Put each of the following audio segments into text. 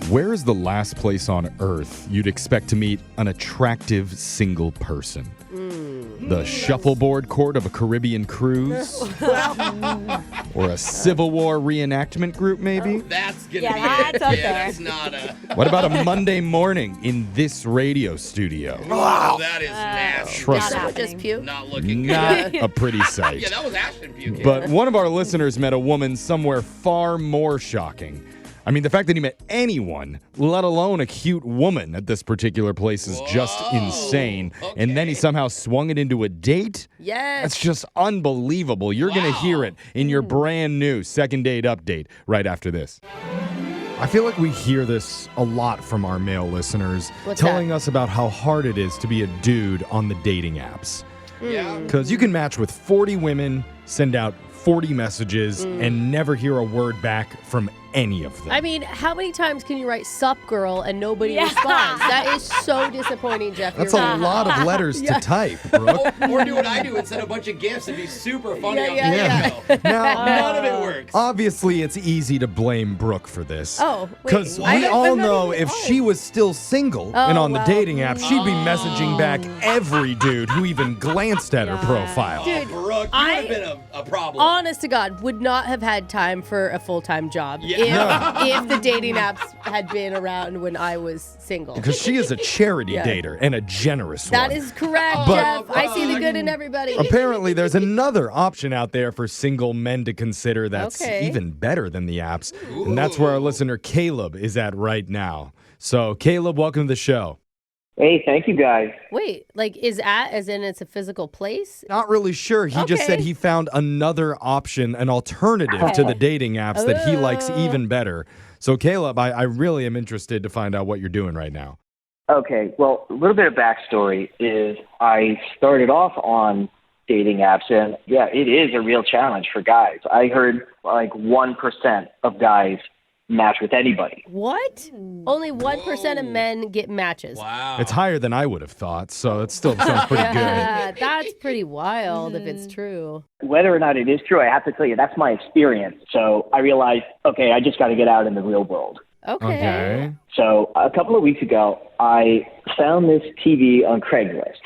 Where is the last place on Earth you'd expect to meet an attractive single person? The shuffleboard court of a Caribbean cruise? Or a Civil War reenactment group, maybe? That's gonna be that's it. up Yeah, there. that's not a... What about a Monday morning in this radio studio? Wow, that is nasty. Trust Not me. happening. Just puke. Not looking Not good. a pretty sight. Yeah, that was Ashton puking. But one of our listeners met a woman somewhere far more shocking. I mean, the fact that he met anyone, let alone a cute woman at this particular place is just insane. And then he somehow swung it into a date? Yes. That's just unbelievable. You're going to hear it in your brand new second date update right after this. I feel like we hear this a lot from our male listeners, What's telling that? us about how hard it is to be a dude on the dating apps. Yeah. Because you can match with 40 women, send out 40 messages, and never hear a word back from any of them. I mean, how many times can you write "sup girl" and nobody responds? That is so disappointing, Jeff. That's You're a right. lot of letters to type, Brooke. Or do what I do and send a bunch of gifts and be super funny on Yeah. the video. Now, None of it works. obviously, it's easy to blame Brooke for this. Oh, wait. Because I we don't- all I'm not know even- if she was still single and on the well. dating app, she'd be messaging back every dude who even glanced at her profile. Dude, Brooke, you would have been a problem. Honest to God, would not have had time for a full-time job if the dating apps had been around when I was single. Because she is a charity dater and a generous one. That is correct, But- Jeff. I see the good in everybody. Apparently, there's another option out there for single men to consider that's Okay. even better than the apps. And that's where our listener Kaleb is at right now. So, Kaleb, welcome to the show. Hey, thank you guys. Wait, like is as in it's a physical place? Not really sure. He just said Okay. he found another option, an alternative to the dating apps that he likes even better. So, Kaleb, I really am interested to find out what you're doing right now. Okay, well, a little bit of backstory is I started off on dating apps, and yeah, it is a real challenge for guys. I heard like 1% of guys match with anybody. What? Only 1% of men get matches. Wow. It's higher than I would have thought, so it still sounds pretty good. Yeah, that's pretty wild if it's true. Whether or not it is true, I have to tell you, that's my experience. So I realized, okay, I just got to get out in the real world. Okay. So a couple of weeks ago, I found this TV on Craigslist.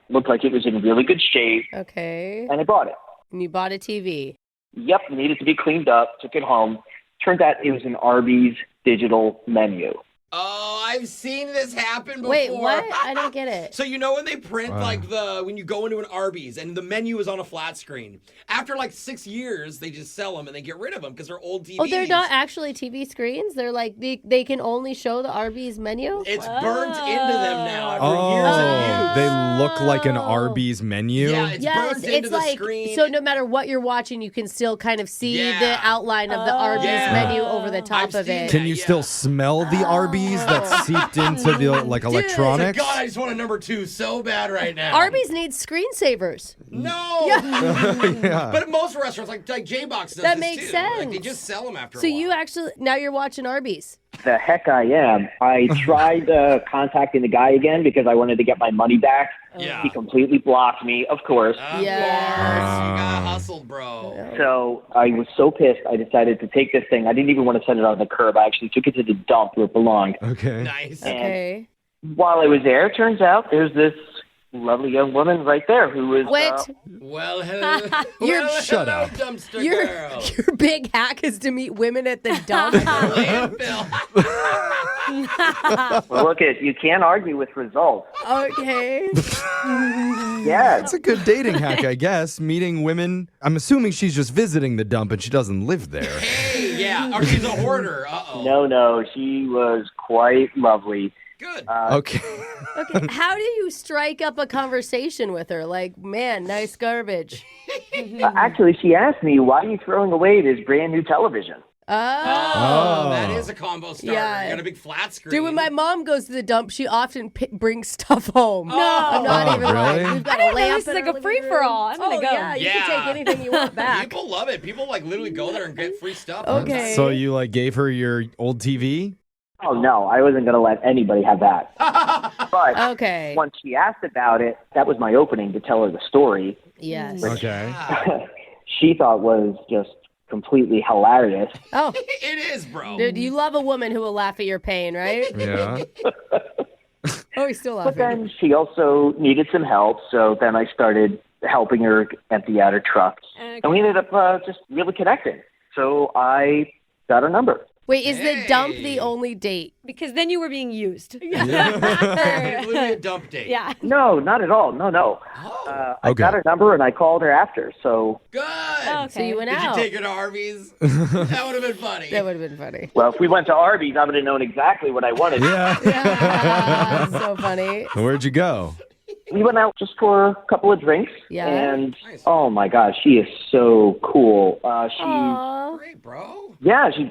Looked like it was in really good shape, Okay. and I bought it. And you bought a TV. Yep, needed to be cleaned up, took it home. Turns out it was an Arby's digital menu. Oh, I've seen this happen before. Wait, what? I don't get it. So you know when they print when you go into an Arby's and the menu is on a flat screen, after like 6 years they just sell them and they get rid of them because they're old TVs. Oh, they're not actually TV screens? They're like, they can only show the Arby's menu? It's burnt into them now after years of use. They look like an Arby's menu? Yeah, it's Yes, burnt into it's the like, screen. so no matter what you're watching, you can still kind of see the outline of the Arby's menu over the top I've of seen it. Can you still smell the Arby's that's seeped into the electronics? God, I just want a number 2 so bad right now. Arby's needs screensavers. No. Yeah. But most restaurants, like J-Box does That this makes too. sense. Like, they just sell them after So a while. you actually, now you're watching Arby's. The heck I am. I tried contacting the guy again because I wanted to get my money back. Yeah. He completely blocked me, of course. Of Yes. course. You got hustled, bro. So I was so pissed, I decided to take this thing. I didn't even want to send it on the curb. I actually took it to the dump where it belonged. Okay. Nice. Okay. While I was there, it turns out there's this lovely young woman right there who was... What? Well, hello. You're- Shut hello, up. dumpster Your, girl. your big hack is to meet women at the dump. Landfill. Well, look, you can't argue with results. Okay. Yeah. It's a good dating hack, I guess. Meeting women. I'm assuming she's just visiting the dump and she doesn't live there. Hey, yeah. Or she's a hoarder. Uh-oh. No, she was quite lovely. Good. Okay. Okay. How do you strike up a conversation with her? Like, man, nice garbage. Actually, she asked me, why are you throwing away this brand new television? Oh, that is a combo starter. Yeah. You got a big flat screen. Dude, when my mom goes to the dump, she often brings stuff home. No. I'm not Oh, even really? lying. We've got I didn't a know lamp this is in like our a living free-for-all. room. I'm gonna go. Yeah, you can take anything you want back. People love it. People literally go there and get free stuff. Okay. So you gave her your old TV? Oh, no, I wasn't going to let anybody have that. But Okay. once she asked about it, that was my opening to tell her the story. Yes. Okay. She thought was just completely hilarious. Oh, It is, bro. dude, you love a woman who will laugh at your pain, right? Yeah. Oh, he's still But laughing. then she also needed some help, so then I started helping her empty out her truck. Okay. And we ended up just really connecting. So I got her number. Wait, is the dump Hey. the only date? Because then you were being used. It's literally a dump date. Yeah. No, not at all. No. Oh, I Okay. got her number and I called her after. So, good. Okay. So you went Did you out. take her to Arby's? That would have been funny. That would have been funny. well, if we went to Arby's, I would have known exactly what I wanted. Yeah. Ah, so funny. Where'd you go? We went out just for a couple of drinks. Yeah. And, Nice. oh my gosh, she is so cool. Aw. Great, bro. Yeah, she's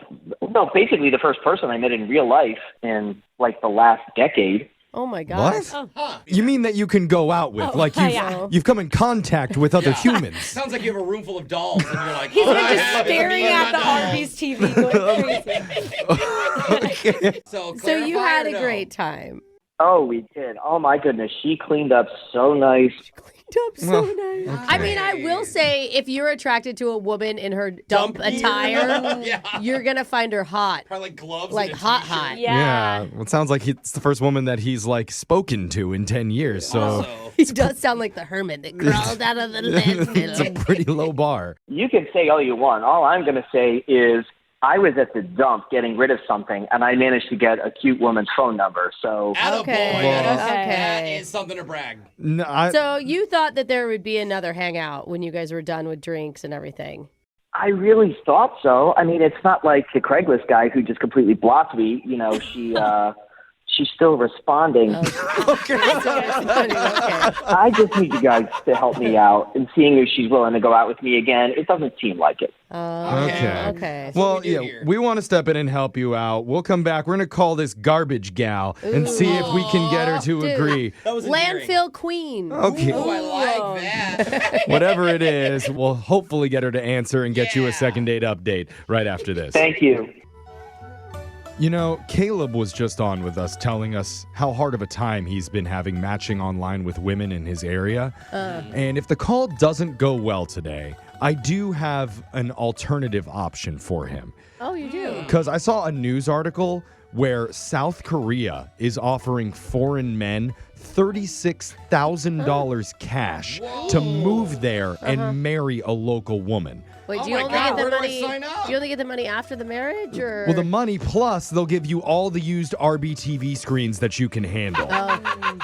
basically the first person I met in real life in like the last decade. Oh my gosh. What? Huh. You mean that you can go out with? Oh, like yeah. you've come in contact with other Yeah. humans. Sounds like you have a room full of dolls, and you're like, He's "Oh, been I just have staring me and at the my dolls." Arby's TV going crazy. Okay. So So you clarify had or a no? great time. Oh, we did. Oh my goodness, she cleaned up so nice. Cleaned up so nice. I mean, I will say, if you're attracted to a woman in her dump gear. attire, Yeah. you're gonna find her hot. Probably like gloves. Like and a hot, t-shirt. hot. Yeah. Well, it sounds like it's the first woman that he's like spoken to in 10 years. So Also, He does sound like the hermit that crawled out of the it's a landfill. pretty low bar. You can say all you want. All I'm going to say is I was at the dump getting rid of something, and I managed to get a cute woman's phone number. So attaboy. Okay. That Okay. is something to brag. No, So you thought that there would be another hangout when you guys were done with drinks and everything. I really thought so. I mean, it's not like the Craigslist guy who just completely blocked me. You know, she's still responding. Okay. I just need you guys to help me out and seeing if she's willing to go out with me again. It doesn't seem like it. Okay. Okay. Well, we do yeah, here. we want to step in and help you out. We'll come back. We're going to call this garbage gal and see if we can get her to Dude. agree. That was endearing. Landfill queen. Okay. Oh, I like that. Whatever it is, we'll hopefully get her to answer and get you a Yeah. second date update right after this. Thank you. You know, Kaleb was just on with us telling us how hard of a time he's been having matching online with women in his area. And if the call doesn't go well today, I do have an alternative option for him. Oh, you do? Because I saw a news article where South Korea is offering foreign men $36,000 cash to move there and marry a local woman. Wait, Oh do you my only God, get the where do I money? sign up? Do you only get the money after the marriage, or? Well, the money plus they'll give you all the used RBTV screens that you can handle.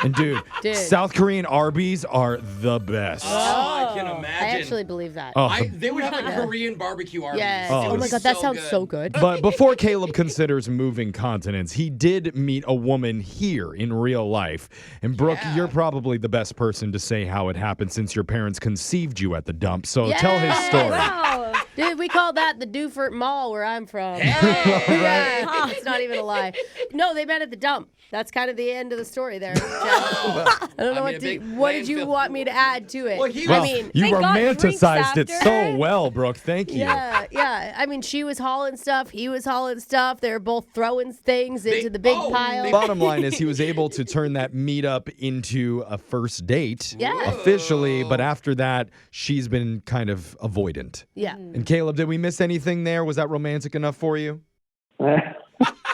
And dude, Dude. South Korean Arby's are the best. Oh, I can I imagine. actually believe that. Oh, They would have like Korean barbecue Arby's. Yes. It Oh, would my be God, that sounds so good. but before Kaleb considers moving continents, he did meet a woman here in real life. And Brooke, Yeah. you're probably the best person to say how it happened since your parents conceived you at the dump. So tell his story. Wow. Dude, we call that the Dufert Mall where I'm from. Hey! Yeah, it's not even a lie. No, they met at the dump. That's kind of the end of the story there, Jeff. I don't know I mean, a big what did you landfill. want me to add to it? Well, he Well, was- I mean, you They got drinks romanticized it after. so well, Brooke. Thank you. yeah. I mean, she was hauling stuff. He was hauling stuff. They were both throwing things into the big pile. Bottom line is he was able to turn that meetup into a first date Yeah. officially, but after that, she's been kind of avoidant. Yeah. And Kaleb, did we miss anything there? Was that romantic enough for you?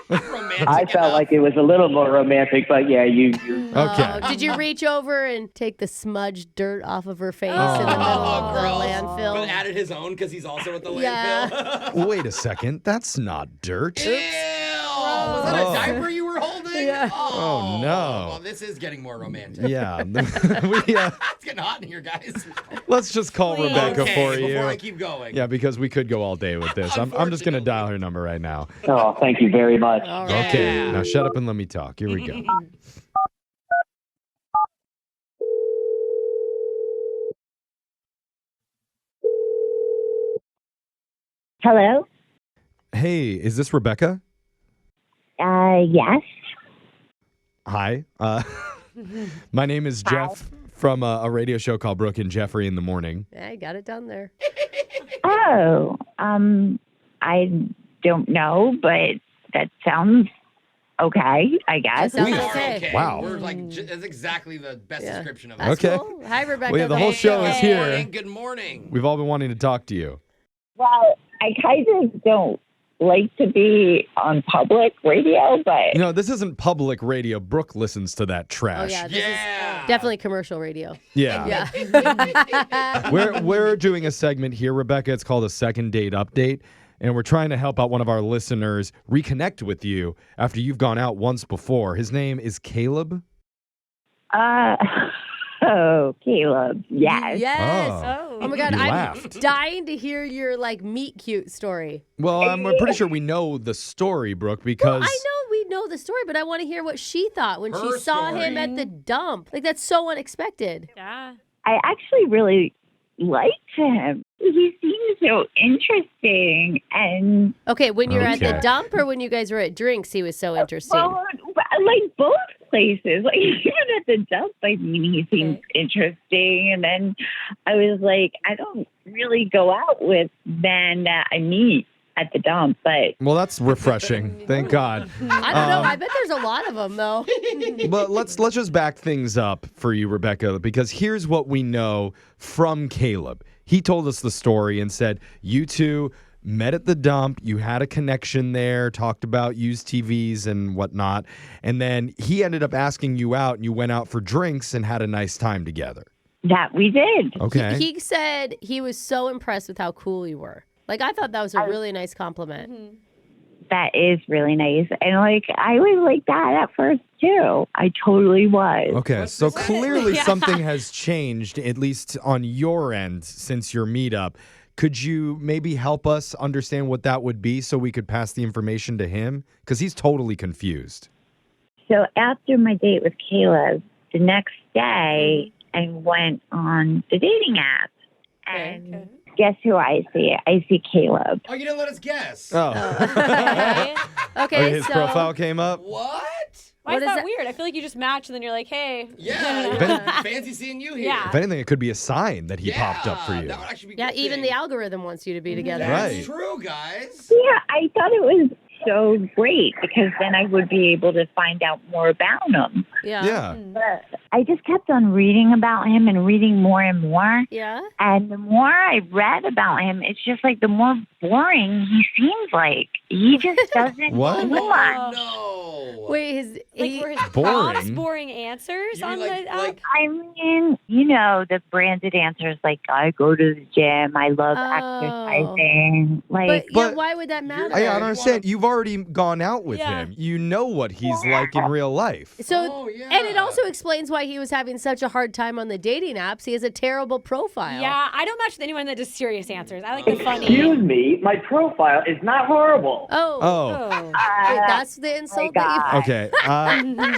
romantic I felt enough. like it was a little more romantic, but yeah, you Okay. Did you reach over and take the smudged dirt off of her face in the middle of the gross. But landfill? added his own because he's also at the Yeah. landfill. Wait a second. That's not dirt. Ew! Was that Oh. a diaper you were holding? Yeah. Oh, no. Well, this is getting more romantic. Yeah. It's getting hot in here, guys. Let's just call Rebecca Okay, for you. before I keep going. Yeah, because we could go all day with this. I'm just going to Unfortunately. dial her number right now. Oh, thank you very much. All right. Okay. Yeah. Now shut up and let me talk. Here we go. Hello? Hey, is this Rebecca? Yes. Hi. My name is Jeff from a radio show called Brooke and Jeffrey in the Morning. Yeah, I got it done there. Oh, I don't know, but that sounds okay, I guess. That sounds We are okay. okay. Wow. We're like, that's exactly the best Yeah. description of That's us. Okay. cool. Hi, Rebecca. Well, yeah, the whole Thanks. show is Good here. morning. Good morning. We've all been wanting to talk to you. Well, I kind of don't like to be on public radio, but This isn't public radio. Brooke listens to that Oh trash. yeah, this is definitely commercial radio. Yeah. Yeah. We're doing a segment here, Rebecca. It's called a second date update. And we're trying to help out one of our listeners reconnect with you after you've gone out once before. His name is Kaleb. Caleb, yes. Yes. Oh. Oh my God, You I'm laughed. dying to hear your meet cute story. Well, I'm pretty sure we know the story, Brooke, because... Well, I know we know the story, but I want to hear what she thought when she Her saw story. him at the dump. That's so unexpected. Yeah. I actually really liked him. He seemed so interesting, and Okay, when you're at the Okay. dump or when you guys were at drinks, he was so interesting. well, like both places. Like even at the dump, I mean, he seemed interesting, and then I was like, I don't really go out with men that I meet at the dump, but Well, that's refreshing. Thank God. I don't know. I bet there's a lot of them, though. But let's just back things up for you, Rebecca, because here's what we know from Kaleb. He told us the story and said, you two met at the dump, you had a connection there, talked about used TVs and whatnot, and then he ended up asking you out, and you went out for drinks and had a nice time together. that we did. Okay. He said he was so impressed with how cool you were. I thought that was a really nice compliment. That is really nice, and I was like that at first too. I totally was. Okay, so this? clearly something has changed, at least on your end, since your meetup. Could you maybe help us understand what that would be so we could pass the information to him? Because he's totally confused. So after my date with Caleb, the next day I went on the dating app, and guess who I see? I see Caleb. Oh, you didn't let us guess. Oh. Okay, His so profile came up? What? Why What is is that that? weird? I feel like you just match and then you're like, hey. Yeah. Fancy seeing you here. Yeah. If anything, it could be a sign that he Yeah, popped up for you. That would actually be yeah, good even thing. the algorithm wants you to be together. That's Right. true, guys. Yeah, I thought it was so great because then I would be able to find out more about him. Yeah. Yeah. But I just kept on reading about him and reading more and more. Yeah. And the more I read about him, it's just like the more boring he seems like. He just doesn't What? do much. Oh, no. Wait, Were his Boring. prompts boring answers You on mean the app? like I mean, the branded answers like I go to the gym, I love exercising. Like, But- why would that matter? I you don't understand. You've already gone out with Yeah. him. You know what he's like in real life. So, Oh, yeah. and it also explains why he was having such a hard time on the dating apps. He has a terrible profile. Yeah, I don't match with anyone that does serious answers. I like the funny. Excuse me, my profile is not horrible. Oh. Oh. Wait, that's the insult that you. Okay.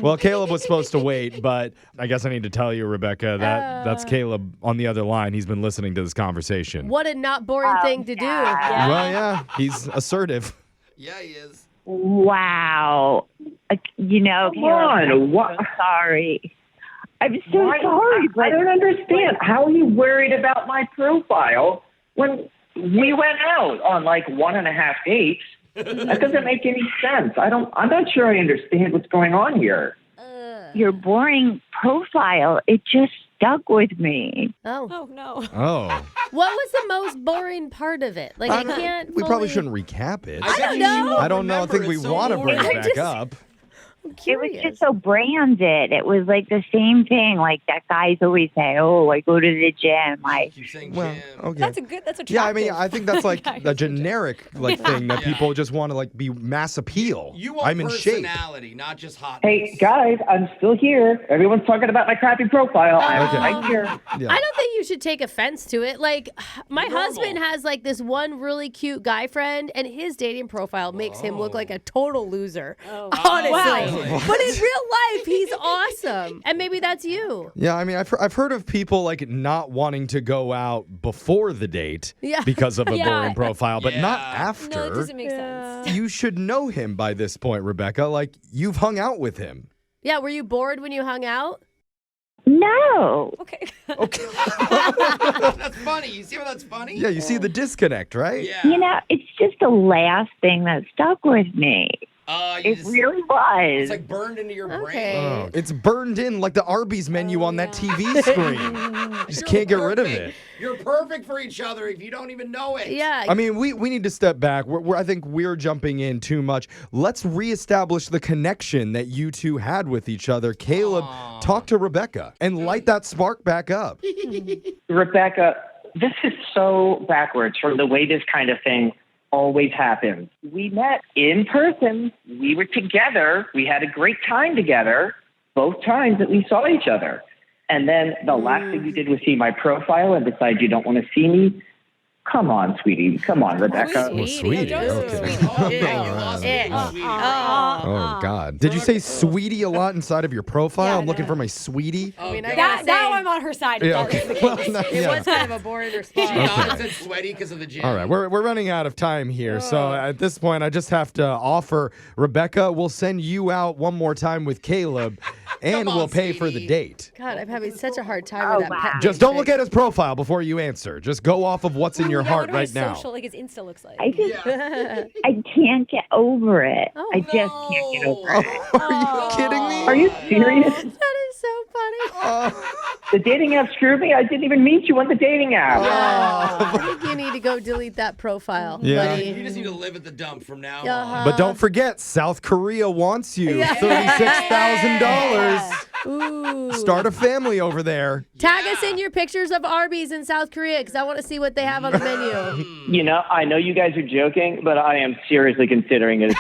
Well, Caleb was supposed to wait, but I guess I need to tell you, Rebecca, that that's Caleb on the other line. He's been listening to this conversation. What a not boring thing to do. Yeah. Well, yeah, he's assertive. Yeah, he is. wow. Caleb, Come on, I'm what? so sorry. I'm so Why- sorry, but I don't understand. How are you worried about my profile when we went out on like 1.5 dates? That doesn't make any sense. I'm not sure I understand what's going on here. your boring profile, it just stuck with me. Oh. Oh, no. Oh. What was the most boring part of it? I can't. We probably fully- shouldn't recap it. I bet don't you know. won't I don't know. I remember think it. we It's so want to bring boring. it back up. I'm It was curious. just so branded. It was like the same thing. Like that guys always say, "Oh, I go to the gym." Keep saying Well, Jim. okay. That's attractive. Yeah, I mean, I think that's like Yeah, a you're so generic thing that Yeah. people just want to be mass appeal. You want I'm in shape. personality, not just hotness. Hey guys, I'm still here. Everyone's talking about my crappy profile. I'm Okay. right here. Yeah. I don't think you should take offense to it. My Normal. husband has this one really cute guy friend, and his dating profile makes him look like a total loser. Oh. Honestly. Wow. But in real life, he's awesome. And maybe that's you. Yeah, I mean, I've heard of people not wanting to go out before the date Yeah. because of a Yeah. boring profile, but not Yeah. after. No, it doesn't make sense. You should know him by this point, Rebecca. You've hung out with him. Yeah, were you bored when you hung out? No. Okay. Okay. That's funny. You see how that's funny? Yeah, you see the disconnect, right? Yeah. It's just the last thing that stuck with me. You It just- really was. It's burned into your Okay. brain. Oh, it's burned in like the Arby's menu on that TV screen. Just can't get rid of it. You're perfect for each other if you don't even know it. Yeah. I mean, we need to step back. I think we're jumping in too much. Let's reestablish the connection that you two had with each other. Caleb, talk to Rebecca and light that spark back up. Rebecca, this is so backwards from the way this kind of thing always happens. We met in person. We were together. We had a great time together both times that we saw each other. And then the last thing you did was see my profile and decide you don't want to see me. Come on, sweetie. Come on, Rebecca. Oh, sweetie. Okay. Oh, God. Did you say sweetie a lot inside of your profile? Yeah, I'm looking no. for my sweetie. I mean, I Now gotta say, I'm on her side. if Yeah, that is okay. the Well, case. no, it yeah. was kind of a boring response. She thought it said sweaty because of the gym. All right, we're running out of time here. So at this point, I just have to offer Rebecca, we'll send you out one more time with Caleb, and on, we'll pay for the sweetie. date. God, I'm having such a hard time with that pet. Just don't look at his profile before you answer. Just go off of what's in your Yeah, heart what right his now. Social, like his Insta looks like. I just, Yeah. I can't get over it. Oh, I just can't get over it. Are you kidding me? Are you serious? That is so funny. The dating app screwed me. I didn't even meet you on the dating app. I think you need to go delete that profile, Yeah. You buddy. just need to live at the dump from now Uh-huh. But don't forget, South Korea wants you. Yeah. $36,000. Ooh. Start a family over there. Tag us in your pictures of Arby's in South Korea because I want to see what they have on the menu. You know, I know you guys are joking, but I am seriously considering it.